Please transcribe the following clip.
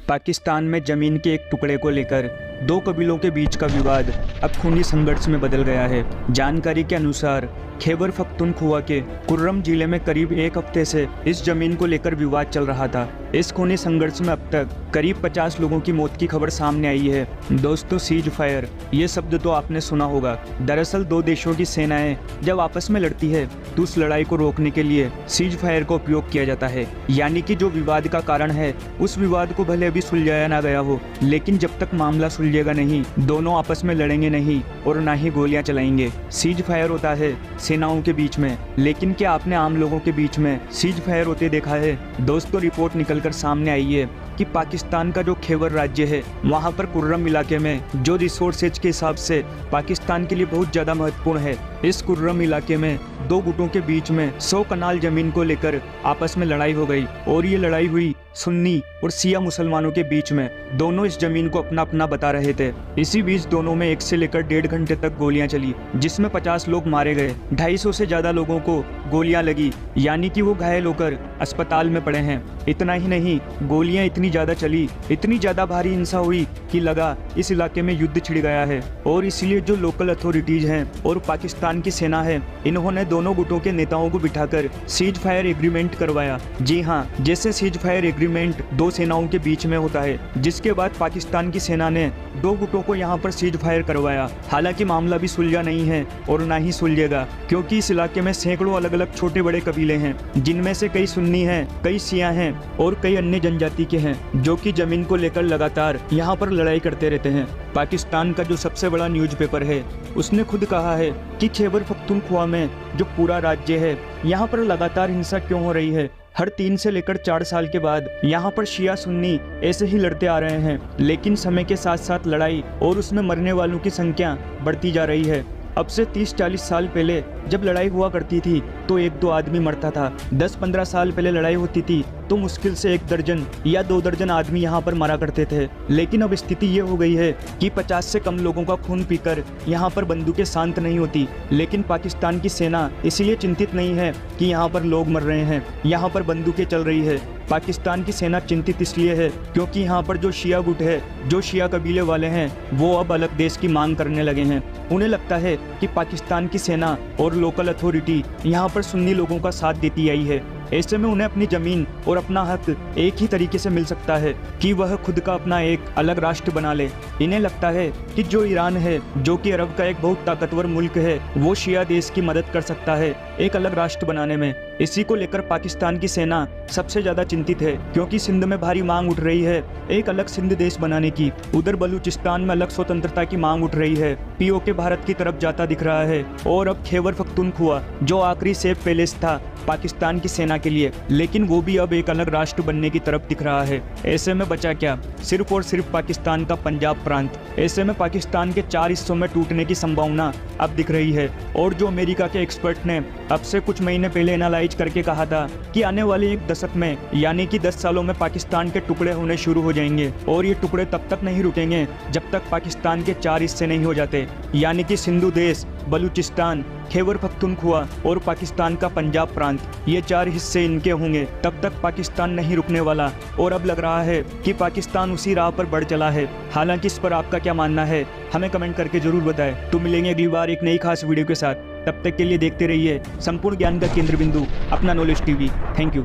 पाकिस्तान में ज़मीन के एक टुकड़े को लेकर दो कबीलों के बीच का विवाद अब खूनी संघर्ष में बदल गया है। जानकारी के अनुसार खैबर पख्तूनख्वा के कुर्रम जिले में करीब एक हफ्ते से इस जमीन को लेकर विवाद चल रहा था। इस खूनी संघर्ष में अब तक करीब 50 लोगों की मौत की खबर सामने आई है। दोस्तों, सीज फायर ये शब्द तो आपने सुना होगा। दरअसल दो देशों की सेनाएं जब आपस में लड़ती है तो उस लड़ाई को रोकने के लिए सीज फायर का उपयोग किया जाता है। यानी कि जो विवाद का कारण है उस विवाद को भले अभी सुलझाया ना गया हो, लेकिन जब तक मामला सुलझेगा नहीं, दोनों आपस में लड़ेंगे नहीं और ना ही गोलियां चलाएंगे। सीज फायर होता है सेनाओं के बीच में, लेकिन क्या आपने आम लोगों के बीच में सीज फायर होते देखा है? दोस्तों, रिपोर्ट निकलकर सामने आई है कि पाकिस्तान का जो खैबर राज्य है वहां पर कुर्रम इलाके में जो रिसोर्सेज के हिसाब से पाकिस्तान के लिए बहुत ज़्यादा महत्वपूर्ण है, इस कुर्रम इलाके में दो गुटों के बीच में 100 कनाल जमीन को लेकर आपस में लड़ाई हो गई। और ये लड़ाई हुई सुन्नी और शिया मुसलमानों के बीच में। दोनों इस जमीन को अपना अपना बता रहे थे। इसी बीच दोनों में 1 से लेकर 1.5 घंटे तक गोलियां चली, जिसमें 50 लोग मारे गए, 250 से ज़्यादा लोगों को गोलियां लगी, यानी कि वो घायल होकर अस्पताल में पड़े हैं। इतना ही नहीं, गोलियां इतनी ज़्यादा चली, इतनी ज़्यादा भारी हिंसा हुई कि लगा इस इलाके में युद्ध छिड़ गया है। और इसलिए जो लोकल अथॉरिटीज़ हैं और पाकिस्तान की सेना है, इन्होंने दोनों गुटों के नेताओं को बिठाकर सीज फायर एग्रीमेंट करवाया। जी हाँ, जैसे सीज फायर एग्रीमेंट दो सेनाओं के बीच में होता है, जिसके बाद पाकिस्तान की सेना ने दो गुटों को यहाँ पर सीज फायर करवाया। हालांकि मामला भी सुलझा नहीं है और ना ही सुलझेगा, क्योंकि इस इलाके में सैकड़ों अलग अलग छोटे बड़े कबीले हैं, जिनमें से कई सुन्नी हैं, कई शिया हैं और कई अन्य जनजाति के हैं, जो कि जमीन को लेकर लगातार यहाँ पर लड़ाई करते रहते हैं। पाकिस्तान का जो सबसे बड़ा न्यूज़पेपर है उसने खुद कहा है कि खैबर पख्तूनख्वा में जो पूरा राज्य है, यहाँ पर लगातार हिंसा क्यों हो रही है। हर 3 से लेकर 4 साल के बाद यहाँ पर शिया सुन्नी ऐसे ही लड़ते आ रहे हैं, लेकिन समय के साथ साथ लड़ाई और उसमें मरने वालों की संख्या बढ़ती जा रही है। अब से 30-40 साल पहले जब लड़ाई हुआ करती थी तो 1-2 आदमी मरता था। 10-15 साल पहले लड़ाई होती थी तो मुश्किल से 1 दर्जन या 2 दर्जन आदमी यहाँ पर मरा करते थे। लेकिन अब स्थिति ये हो गई है कि 50 से कम लोगों का खून पीकर यहाँ पर बंदूकें शांत नहीं होती। लेकिन पाकिस्तान की सेना इसलिए चिंतित नहीं है कि यहाँ पर लोग मर रहे हैं, यहाँ पर बंदूकें चल रही है। पाकिस्तान की सेना चिंतित इसलिए है क्योंकि यहाँ पर जो शिया गुट है, जो शिया कबीले वाले हैं, वो अब अलग देश की मांग करने लगे हैं। उन्हें लगता है कि पाकिस्तान की सेना और लोकल अथॉरिटी यहाँ पर सुन्नी लोगों का साथ देती आई है। ऐसे में उन्हें अपनी जमीन और अपना हक एक ही तरीके से मिल सकता है कि वह खुद का अपना एक अलग राष्ट्र बना ले। इन्हें लगता है कि जो ईरान है, जो कि अरब का एक बहुत ताकतवर मुल्क है, वो शिया देश की मदद कर सकता है एक अलग राष्ट्र बनाने में। इसी को लेकर पाकिस्तान की सेना सबसे ज़्यादा चिंतित है, क्योंकि सिंध में भारी मांग उठ रही है एक अलग सिंध देश बनाने की। उधर बलूचिस्तान में अलग स्वतंत्रता की मांग उठ रही है। पीओके भारत की तरफ जाता दिख रहा है। और अब खैबर पख्तूनख्वा जो आखिरी सेफ पैलेस था पाकिस्तान की सेना के लिए, लेकिन वो भी अब एक अलग राष्ट्र बनने की तरफ दिख रहा है। ऐसे में बचा क्या? सिर्फ और सिर्फ पाकिस्तान का पंजाब प्रांत। ऐसे में पाकिस्तान के 4 हिस्सों में टूटने की संभावना अब दिख रही है। और जो अमेरिका के एक्सपर्ट ने अब से कुछ महीने पहले एनालाइज करके कहा था कि आने वाले 1 दशक में, यानी कि 10 सालों में पाकिस्तान के टुकड़े होने शुरू हो जाएंगे। और ये टुकड़े तब तक नहीं रुकेंगे जब तक पाकिस्तान के 4 हिस्से नहीं हो जाते, यानी कि सिंधु देश, बलूचिस्तान, खैबर पख्तूनख्वा और पाकिस्तान का पंजाब प्रांत। ये 4 हिस्से इनके होंगे, तब तक पाकिस्तान नहीं रुकने वाला। और अब लग रहा है कि पाकिस्तान उसी राह पर बढ़ चला है। हालांकि इस पर आपका क्या मानना है, हमें कमेंट करके जरूर बताएं। तो मिलेंगे अगली बार एक नई खास वीडियो के साथ। तब तक के लिए देखते रहिए संपूर्ण ज्ञान का केंद्र बिंदु, अपना नॉलेज टीवी। Thank you.